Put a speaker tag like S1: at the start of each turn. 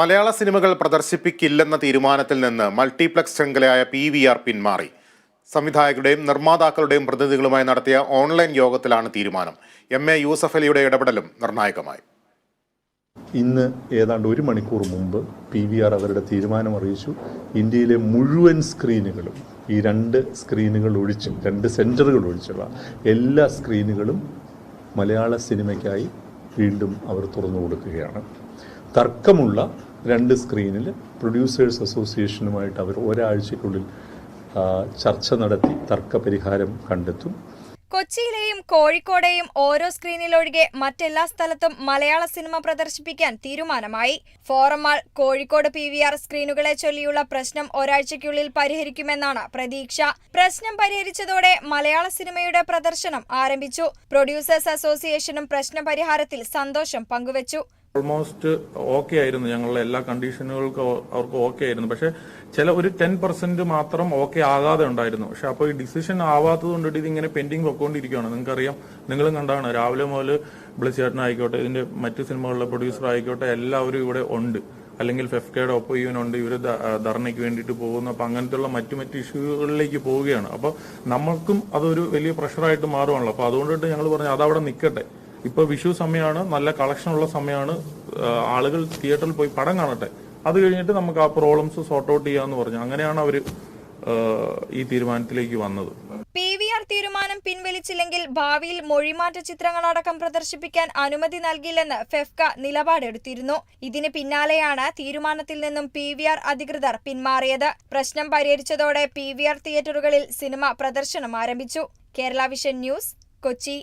S1: മലയാള സിനിമകൾ പ്രദർശിപ്പിക്കില്ലെന്ന തീരുമാനത്തിൽ നിന്ന് മൾട്ടിപ്ലക്സ് ശൃംഖലയായ PVR പിന്മാറി. സംവിധായകരുടെയും നിർമ്മാതാക്കളുടെയും പ്രതിനിധികളുമായി നടത്തിയ ഓൺലൈൻ യോഗത്തിലാണ് തീരുമാനം. MA യൂസഫ് അലിയുടെ ഇടപെടലും നിർണായകമായി.
S2: ഇന്ന് ഏതാണ്ട് 1 മണിക്കൂർ മുമ്പ് PVR അവരുടെ തീരുമാനം അറിയിച്ചു. ഇന്ത്യയിലെ മുഴുവൻ സ്ക്രീനുകളും, ഈ 2 സ്ക്രീനുകൾ ഒഴിച്ചും 2 സെൻറ്ററുകൾ ഒഴിച്ചുള്ള എല്ലാ സ്ക്രീനുകളും മലയാള സിനിമയ്ക്കായി വീണ്ടും അവർ തുറന്നു കൊടുക്കുകയാണ്. തർക്കമുള്ള 2 സ്ക്രീനിൽ പ്രൊഡ്യൂസേഴ്സ് അസോസിയേഷനുമായിട്ട് അവർ ഒരാഴ്ചയ്ക്കുള്ളിൽ ചർച്ച നടത്തി തർക്കപരിഹാരം കണ്ടെത്തും.
S3: കൊച്ചിയിലെയും കോഴിക്കോടെയും ഓരോ സ്ക്രീനിലൊഴികെ മറ്റെല്ലാ സ്ഥലത്തും മലയാള സിനിമ പ്രദർശിപ്പിക്കാൻ തീരുമാനമായി. ഫോറം മാൾ കോഴിക്കോട് PVR സ്ക്രീനുകളെ ചൊല്ലിയുള്ള പ്രശ്നം ഒരാഴ്ചയ്ക്കുള്ളിൽ പരിഹരിക്കുമെന്നാണ് പ്രതീക്ഷ. പ്രശ്നം പരിഹരിച്ചതോടെ മലയാള സിനിമയുടെ പ്രദർശനം ആരംഭിച്ചു. പ്രൊഡ്യൂസേഴ്സ് അസോസിയേഷനും പ്രശ്ന പരിഹാരത്തിൽ സന്തോഷം പങ്കുവച്ചു.
S4: ഓൾമോസ്റ്റ് ഓക്കെ ആയിരുന്നു, ഞങ്ങളുടെ എല്ലാ കണ്ടീഷനുകൾക്കും അവർക്ക് ഓക്കെ ആയിരുന്നു. പക്ഷെ ഒരു 10% മാത്രം ഓക്കെ ആകാതെ ഉണ്ടായിരുന്നു. പക്ഷെ അപ്പോൾ ഈ ഡിസിഷൻ ആവാത്തത് കൊണ്ടിട്ട് ഇതിങ്ങനെ പെൻഡിങ് വെക്കൊണ്ടിരിക്കുകയാണ്. നിങ്ങൾക്കറിയാം, നിങ്ങളും കണ്ടാണ്, രാവിലെ മുതൽ ബ്ലസ്സിയേട്ടനായിക്കോട്ടെ, ഇതിന്റെ മറ്റു സിനിമകളിലെ പ്രൊഡ്യൂസർ ആയിക്കോട്ടെ, എല്ലാവരും ഇവിടെ ഉണ്ട്. അല്ലെങ്കിൽ ഫെഫ്കയുടെ ഒപ്പം ഇവനുണ്ട്, ഇവർ ധർണയ്ക്ക് വേണ്ടിയിട്ട് പോകുന്നു. അപ്പൊ അങ്ങനത്തെയുള്ള മറ്റു ഇഷ്യൂകളിലേക്ക് പോവുകയാണ്. അപ്പൊ നമ്മൾക്കും അതൊരു വലിയ പ്രഷറായിട്ട് മാറുവാണല്ലോ. അപ്പൊ അതുകൊണ്ടിട്ട് ഞങ്ങൾ പറഞ്ഞു അതവിടെ നിൽക്കട്ടെ. ഇപ്പൊ വിഷു സമയമാണ്, നല്ല കളക്ഷൻ ഉള്ള സമയമാണ്, ആളുകൾ തിയേറ്ററിൽ പോയി പടം കാണട്ടെ. അത് കഴിഞ്ഞിട്ട് നമുക്ക് ആ പ്രോബ്ലംസ് സോർട്ട് ഔട്ട് ചെയ്യാന്ന് പറഞ്ഞു. അങ്ങനെയാണ് അവര് ഈ തീരുമാനത്തിലേക്ക് വന്നത്.
S3: PVR തീരുമാനം പിൻവലിച്ചില്ലെങ്കിൽ ഭാവിയിൽ മൊഴിമാറ്റ ചിത്രങ്ങളടക്കം പ്രദർശിപ്പിക്കാൻ അനുമതി നൽകില്ലെന്ന് ഫെഫ്ക നിലപാടെടുത്തിരുന്നു. ഇതിന് പിന്നാലെയാണ് തീരുമാനത്തിൽ നിന്നും PVR അധികൃതർ പിന്മാറിയത്. പ്രശ്നം പരിഹരിച്ചതോടെ PVR തിയേറ്ററുകളിൽ സിനിമ പ്രദർശനം ആരംഭിച്ചു. Kerala vision news, Kochi.